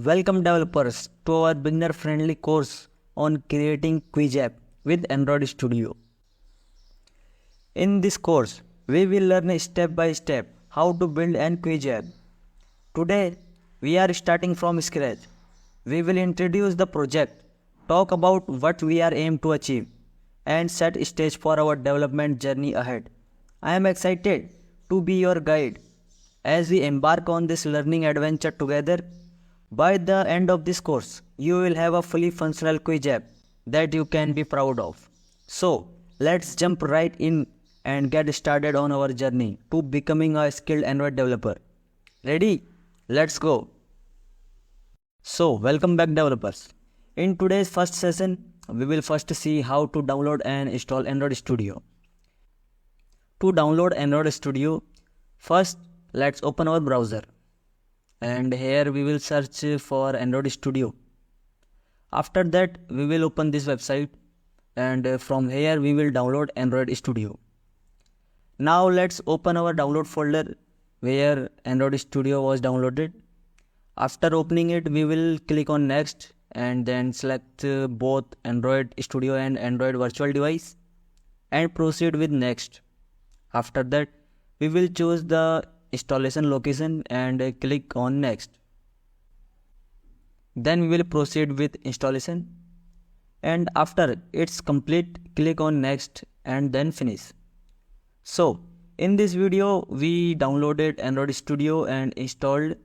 Welcome developers to our beginner friendly course on creating quiz app with Android Studio. In this course, we will learn step by step how to build an quiz app. Today, we are starting from scratch. We will introduce the project, talk about what we are aim to achieve, and set stage for our development journey ahead. I am excited to be your guide as we embark on this learning adventure together. By the end of this course, you will have a fully functional quiz app that you can be proud of. So, let's jump right in and get started on our journey to becoming a skilled Android developer. Ready? Let's go. So, welcome back developers. In today's first session, we will first see how to download and install Android Studio. To download Android Studio, first let's open our browser. And here we will search for Android Studio. After that, we will open this website, and from here we will download Android Studio. Now let's open our download folder where Android Studio was downloaded. After opening it, we will click on next and then select both Android Studio and Android virtual device and proceed with next. After that, we will choose the installation location and click on next. Then we will proceed with installation, and after it's complete, click on next and then finish. So in this video we downloaded Android Studio and installed.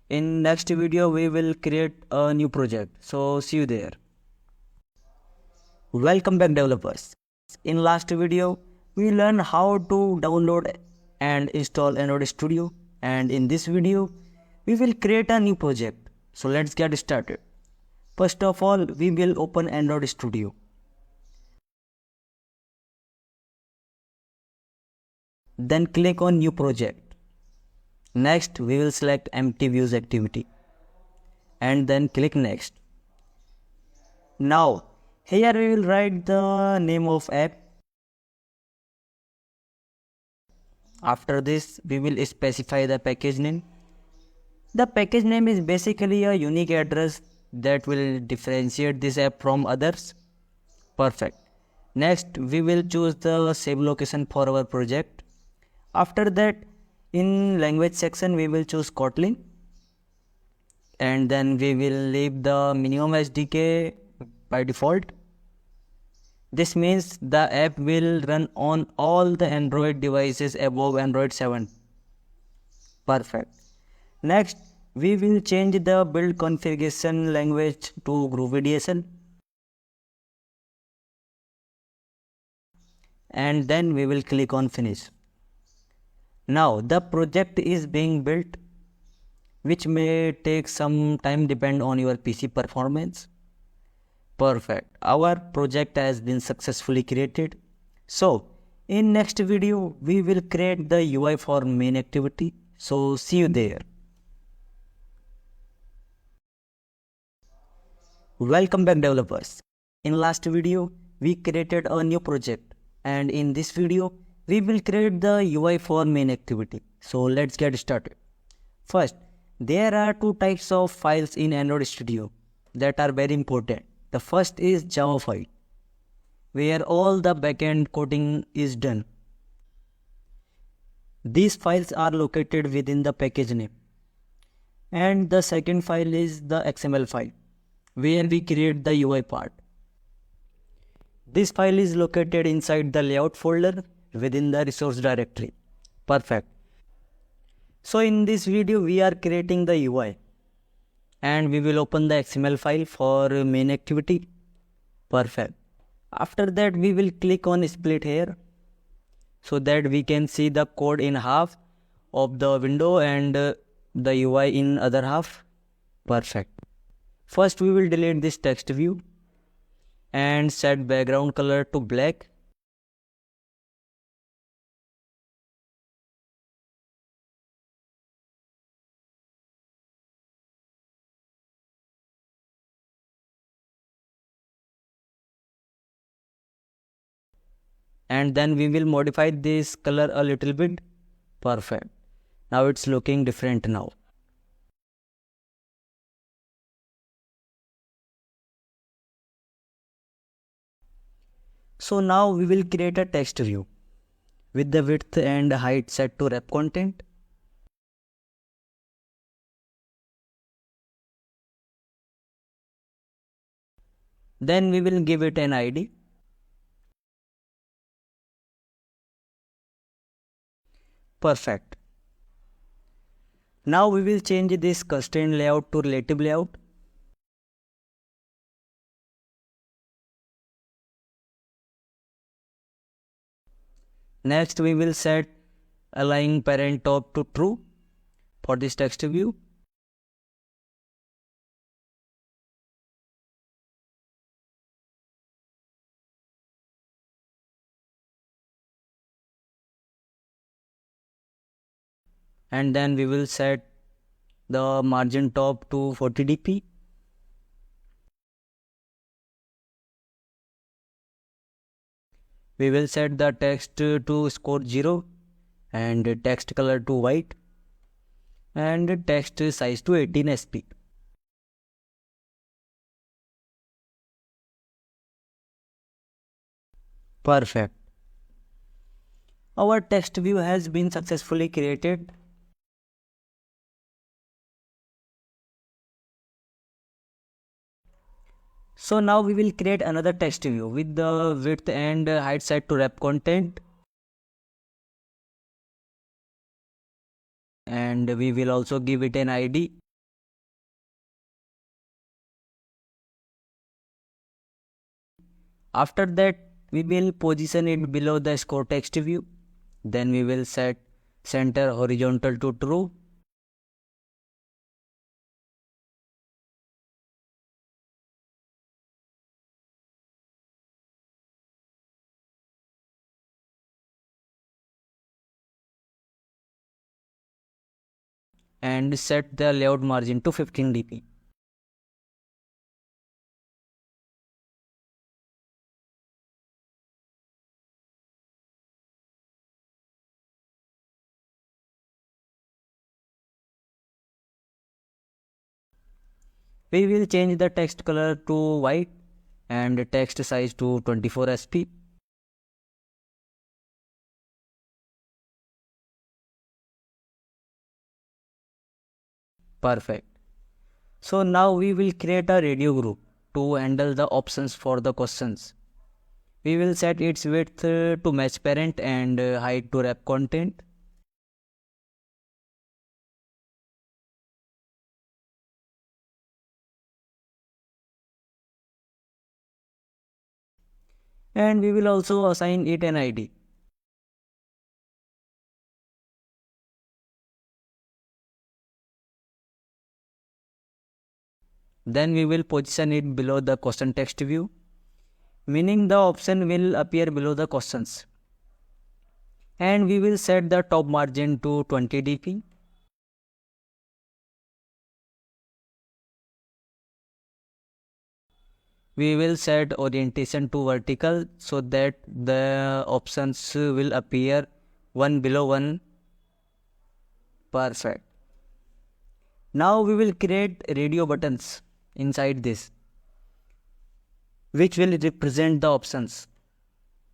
In next video we will create a new project, so see you there. Welcome back developers. In last video we learned how to download and install Android Studio, and in this video we will create a new project. So let's get started. First of all, we will open Android Studio. Then click on new project. Next we will select empty views activity and then click next. Now here we will write the name of app. After this, we will specify the package name. The package name is basically a unique address that will differentiate this app from others. Perfect. Next, we will choose the save location for our project. After that, in language section, we will choose Kotlin. And then we will leave the minimum SDK by default. This means the app will run on all the Android devices above Android 7. Perfect. Next, we will change the build configuration language to GroovyDSL. And then we will click on finish. Now the project is being built, which may take some time depend on your PC performance. Perfect. Our project has been successfully created. So in next video, we will create the UI for main activity. So see you there. Welcome back developers. In last video, we created a new project, and in this video, we will create the UI for main activity. So let's get started. First, there are two types of files in Android Studio that are very important. The first is Java file, where all the backend coding is done. These files are located within the package name. And the second file is the XML file, where we create the UI part. This file is located inside the layout folder within the resource directory. Perfect. So in this video, we are creating the UI. And we will open the XML file for main activity. Perfect. After that, we will click on split here so that we can see the code in half of the window and the UI in other half. Perfect. First, we will delete this text view and set background color to black. And then we will modify this color a little bit. Perfect. Now it's looking different now. So now we will create a text view with the width and height set to wrap content. Then we will give it an ID. Perfect. Now we will change this constraint layout to relative layout. Next we will set align parent top to true for this text view. And then we will set the margin top to 40 dp. We will set the text to score 0 and text color to white and text size to 18 sp. Perfect. Our text view has been successfully created. So now we will create another text view with the width and height set to wrap content. And we will also give it an ID. After that, we will position it below the score text view. Then we will set center horizontal to true. And set the layout margin to 15 dp. We will change the text color to white and text size to 24 sp. Perfect. So now we will create a radio group to handle the options for the questions. We will set its width to match parent and height to wrap content. And we will also assign it an ID. Then we will position it below the question text view, meaning the option will appear below the questions. And we will set the top margin to 20 dp. We will set orientation to vertical so that the options will appear one below one. Perfect. Now we will create radio buttons inside this, which will represent the options.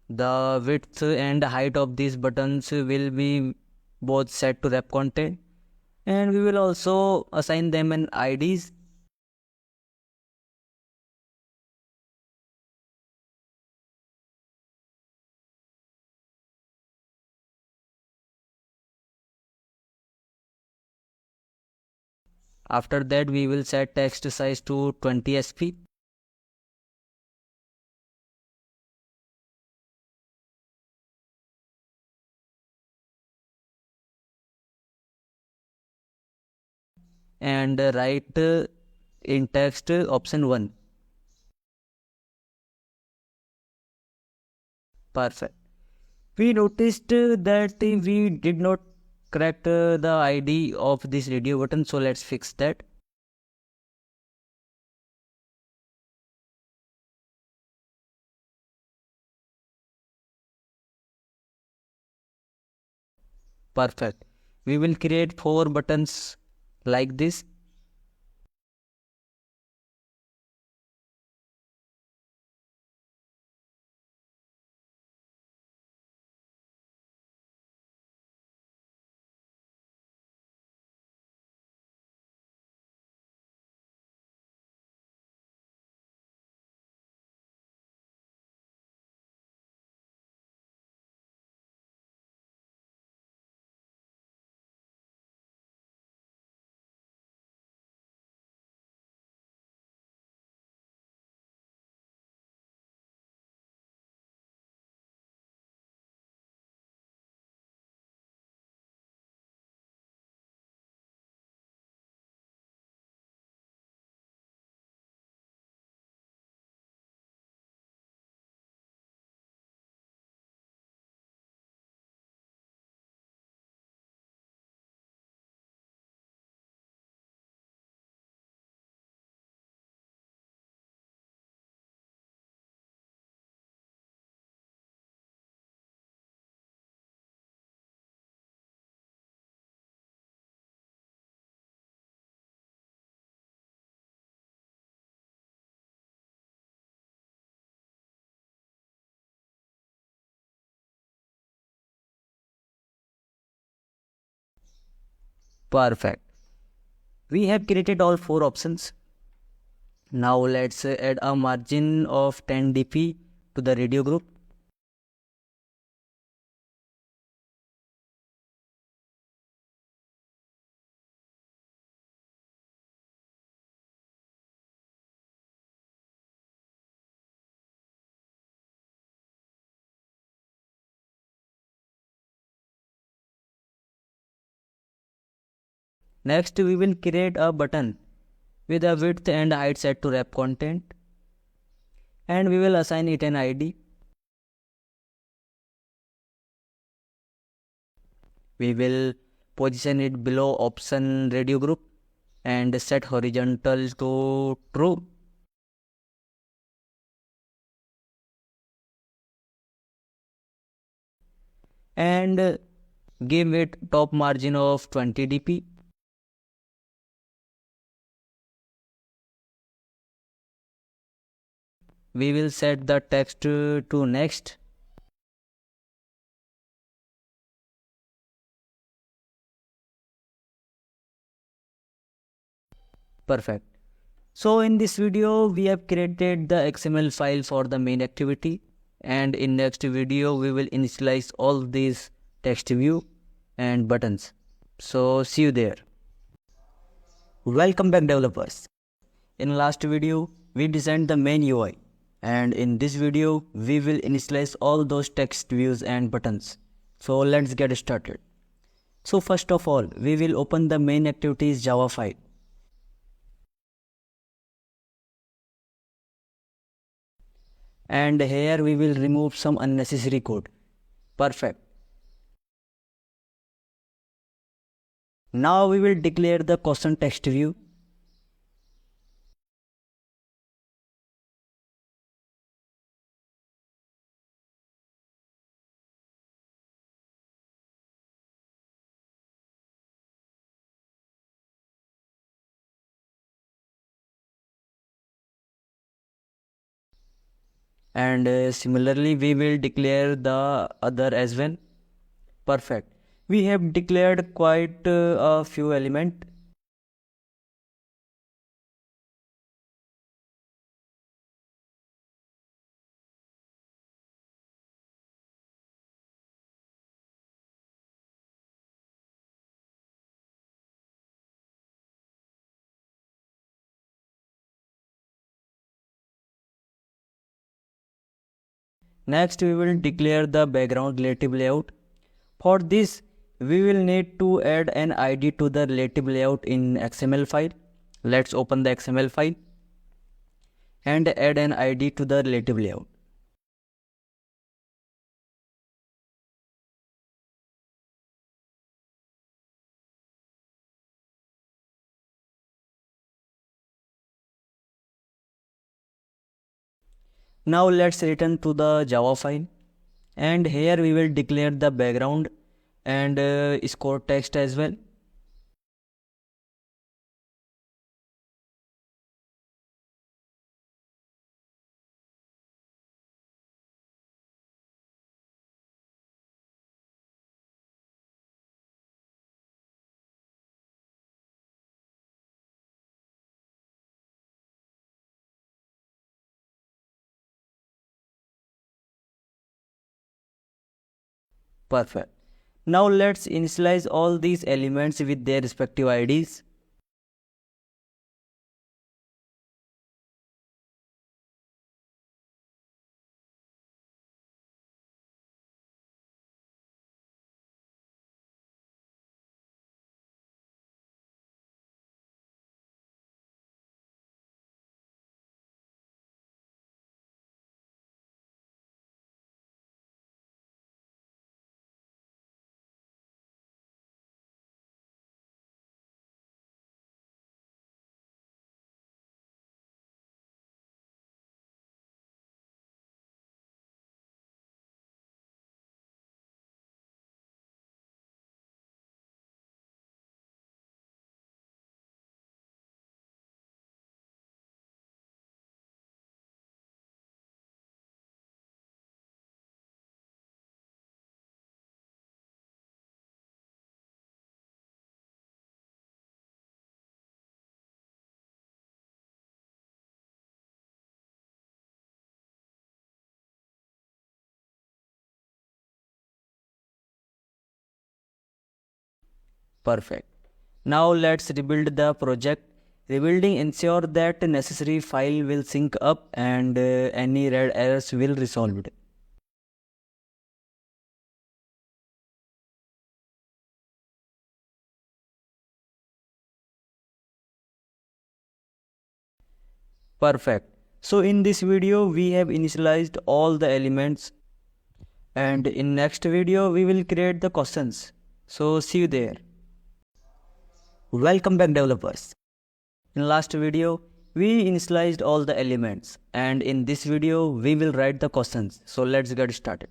The width and height of these buttons will be both set to wrap content, and we will also assign them an IDs. After that, we will set text size to 20 sp. And write in text option 1. Perfect. We noticed that we did not correct the ID of this radio button, so let's fix that. Perfect. We will create 4 buttons like this. Perfect. We have created all four options. Now let's add a margin of 10 dp to the radio group. Next, we will create a button with a width and height set to wrap content, and we will assign it an ID. We will position it below option radio group and set horizontal to true. And give it top margin of 20 dp. We will set the text to next. Perfect. So in this video, we have created the XML file for the main activity, and in next video, we will initialize all these text view and buttons. So see you there. Welcome back developers. In last video, we designed the main UI, and in this video, we will initialize all those text views and buttons. So let's get started. So first of all, we will open the main activities Java file. And here we will remove some unnecessary code. Perfect. Now we will declare the question text view. And similarly we will declare the other as well. Perfect. We have declared quite a few elements. Next we will declare the background relative layout. For this we will need to add an ID to the relative layout in XML file. Let's open the XML file and add an ID to the relative layout. Now let's return to the Java file, and here we will declare the background and score text as well. Perfect. Now let's initialize all these elements with their respective IDs. Perfect. Now let's rebuild the project. Rebuilding ensure that necessary file will sync up and any red errors will resolved. Perfect. So in this video we have initialized all the elements, and in next video we will create the questions. So see you there. Welcome back developers. In last video we initialized all the elements, and in this video we will write the questions. So let's get started.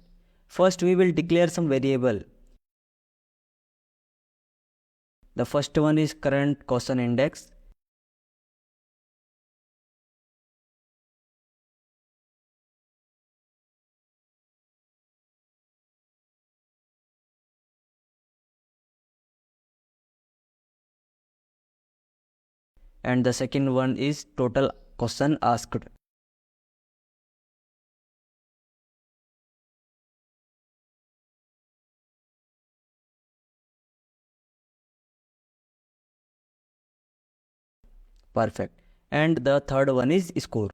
First we will declare some variable. The first one is current question index. And the second one is total question asked. Perfect. And the third one is score.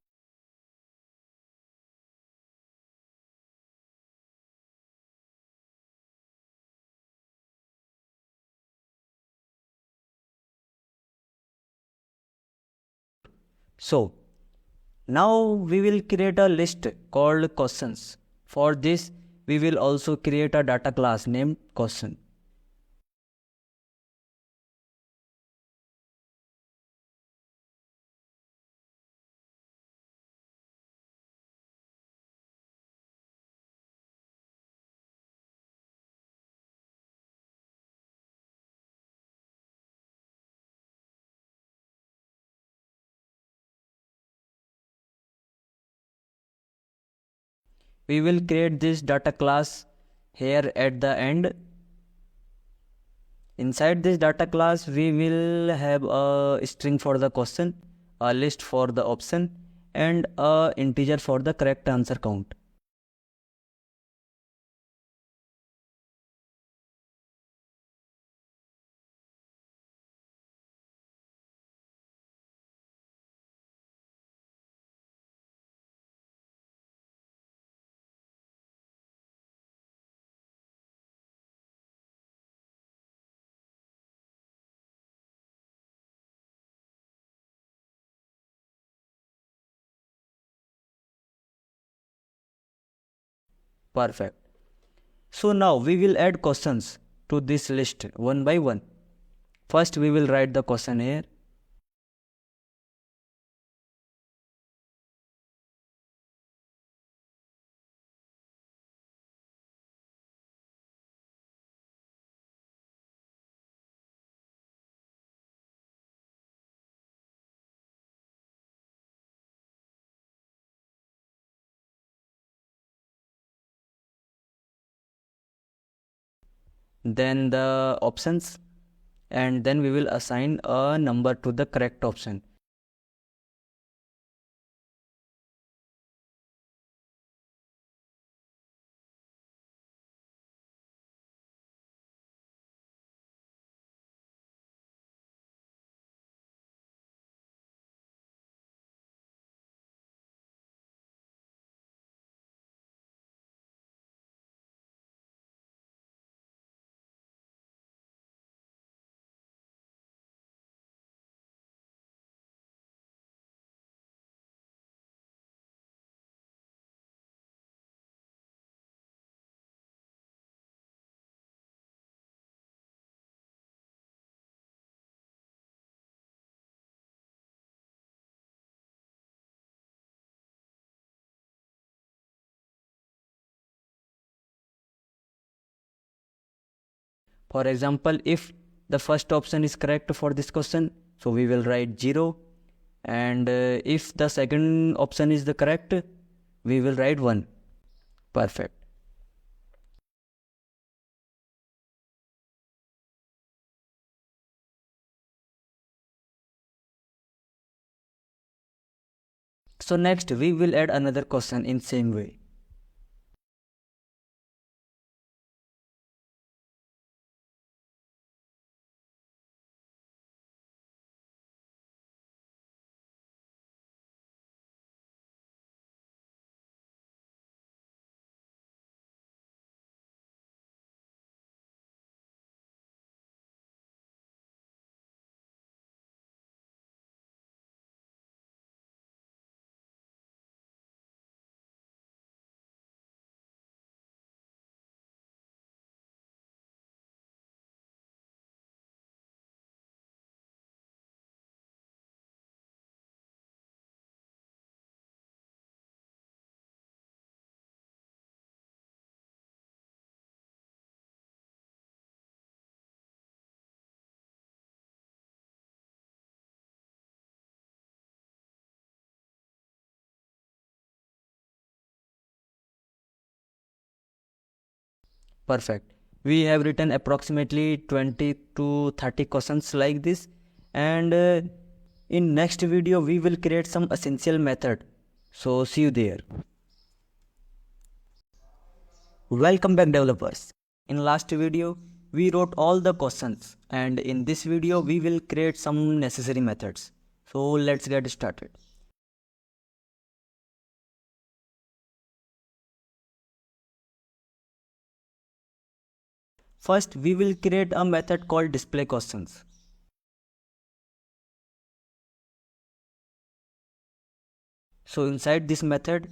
So now we will create a list called questions. For this we will also create a data class named question. We will create this data class here at the end. Inside this data class we will have a string for the question, a list for the option, and a integer for the correct answer count. Perfect. So now we will add questions to this list one by one. First we will write the question here. Then the options, and then we will assign a number to the correct option. For example, if the first option is correct for this question, so we will write 0, and if the second option is the correct, we will write 1. Perfect. So next we will add another question in same way. Perfect. We have written approximately 20 to 30 questions like this, and in next video we will create some essential method. So see you there. Welcome back developers. In last video we wrote all the questions, and in this video we will create some necessary methods. So let's get started. First we will create a method called display questions. So inside this method,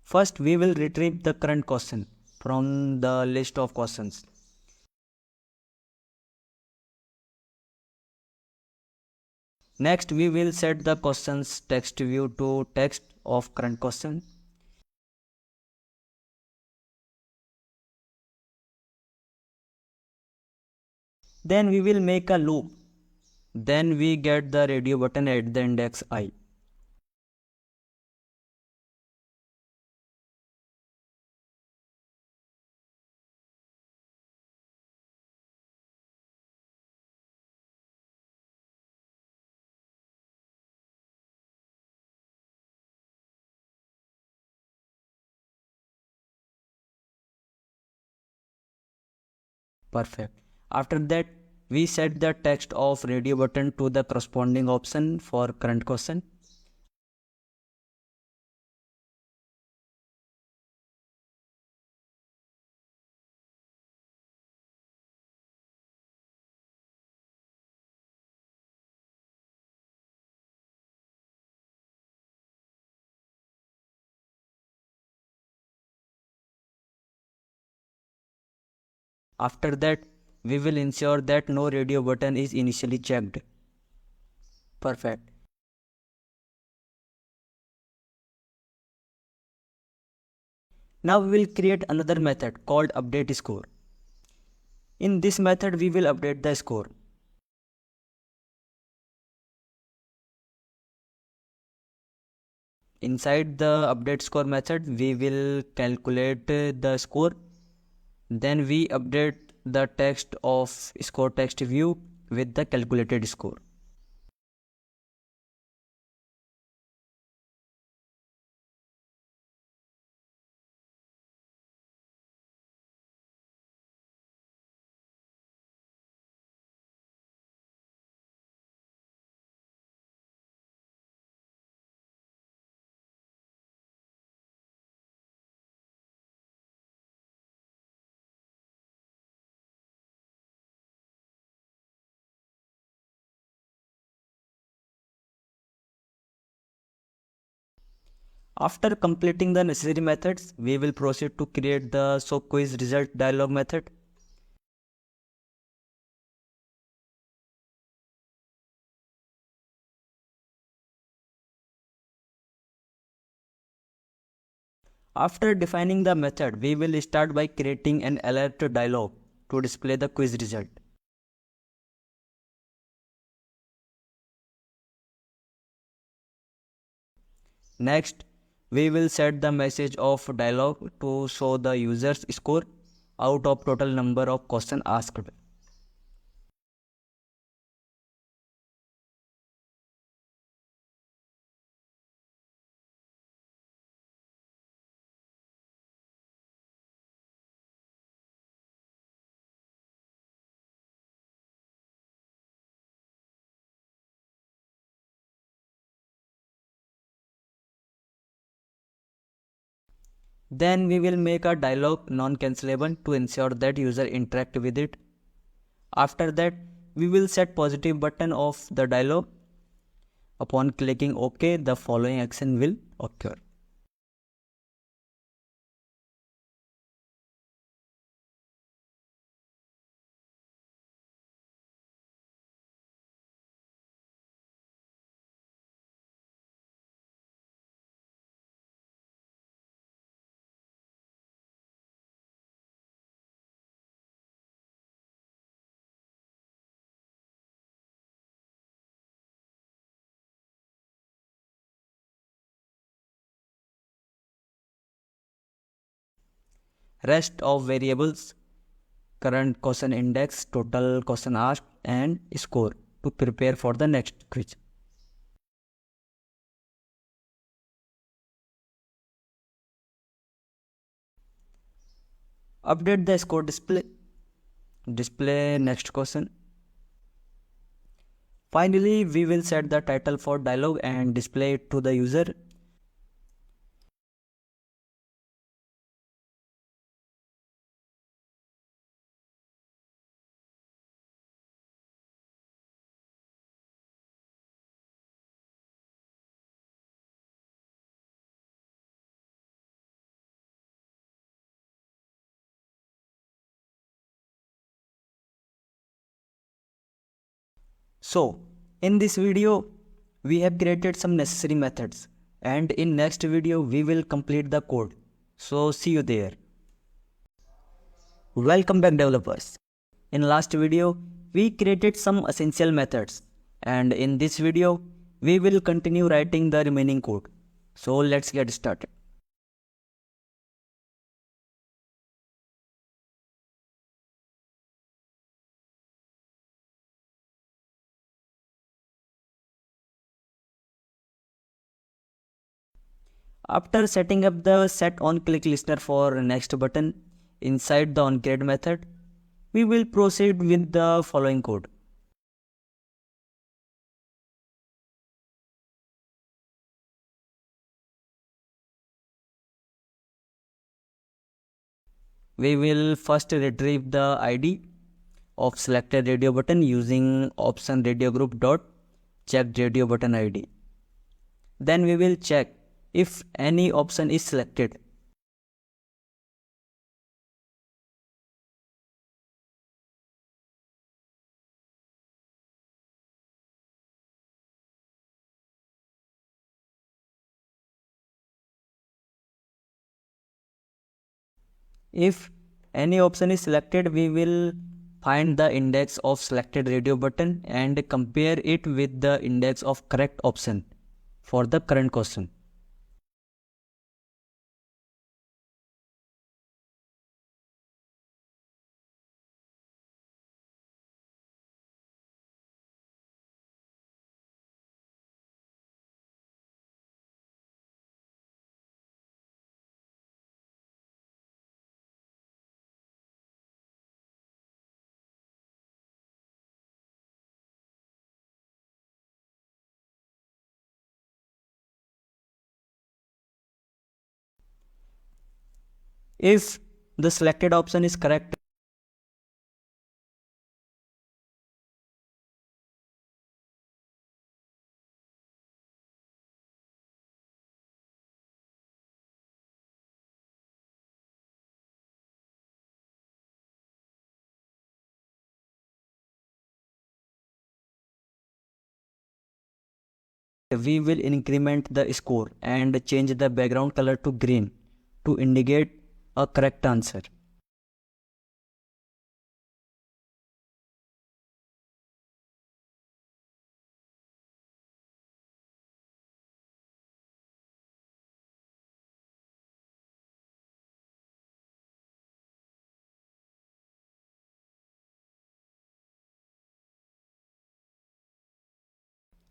first we will retrieve the current question from the list of questions. Next we will set the questions text view to text of current question. Then we will make a loop. Then we get the radio button at the index I. Perfect. After that we set the text of radio button to the corresponding option for current question. After that we will ensure that no radio button is initially checked. Perfect. Now we will create another method called update score. In this method we will update the score. Inside the update score method we will calculate the score. Then we update the text of score text view with the calculated score. After completing the necessary methods, we will proceed to create the show quiz result dialog method. After defining the method, we will start by creating an alert dialog to display the quiz result. Next, we will set the message of dialog to show the user's score out of total number of questions asked. Then we will make a dialog non-cancelable to ensure that user interact with it. After that, we will set positive button of the dialog. Upon clicking OK, the following action will occur. rest of variables, current question index, total question asked, and score to prepare for the next quiz. Update the score display next question. Finally, we will set the title for dialog and display it to the user. So, in this video, we have created some necessary methods, and in next video, we will complete the code. So, see you there. Welcome back developers. In last video, we created some essential methods, and in this video, we will continue writing the remaining code. So, let's get started. After setting up the set on click listener for next button inside the onCreate method, we will proceed with the following code. We will first retrieve the ID of selected radio button using option radio group dot check radio button ID. Then we will check if any option is selected. If any option is selected, we will find the index of selected radio button and compare it with the index of correct option for the current question. If the selected option is correct, we will increment the score and change the background color to green to indicate a correct answer.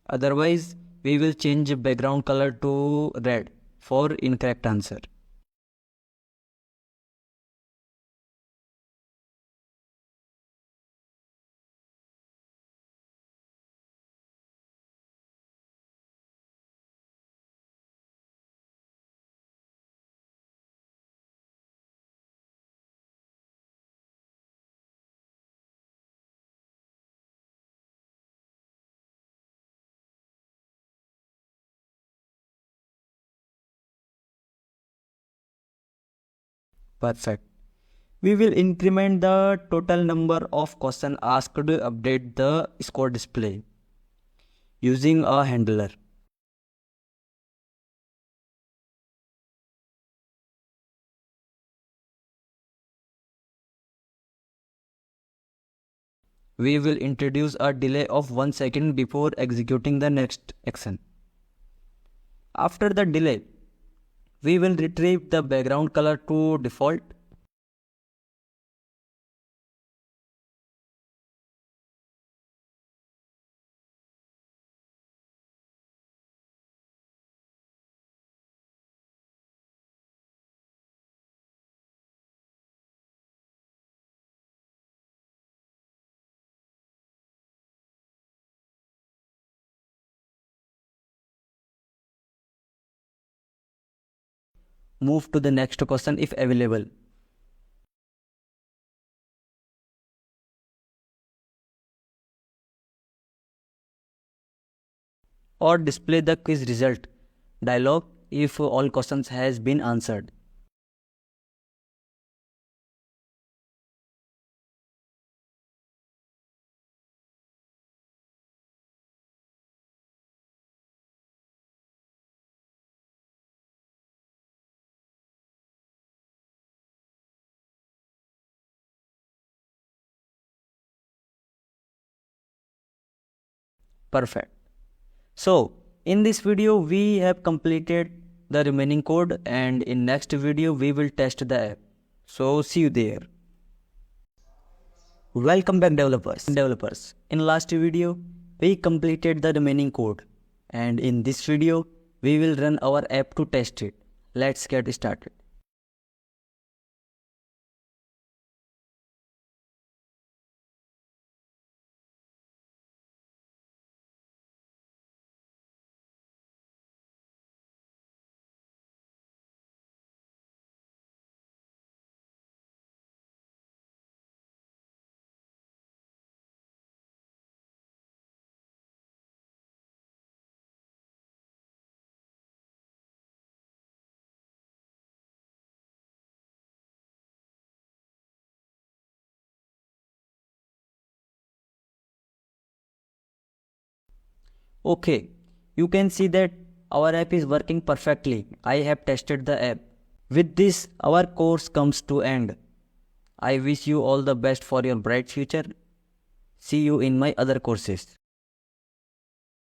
Otherwise, we will change background color to red for incorrect answer. Perfect. We will increment the total number of questions asked to update the score display using a handler. We will introduce a delay of 1 second before executing the next action. After the delay, we will retrieve the background color to default. move to the next question if available. Or display the quiz result dialog if all questions has been answered. Perfect. So in this video we have completed the remaining code, and in next video we will test the app. So see you there. Welcome back developers. In last video we completed the remaining code, and in this video we will run our app to test it. Let's get started. Okay, you can see that our app is working perfectly. I have tested the app. With this, our course comes to end. I wish you all the best for your bright future. See you in my other courses.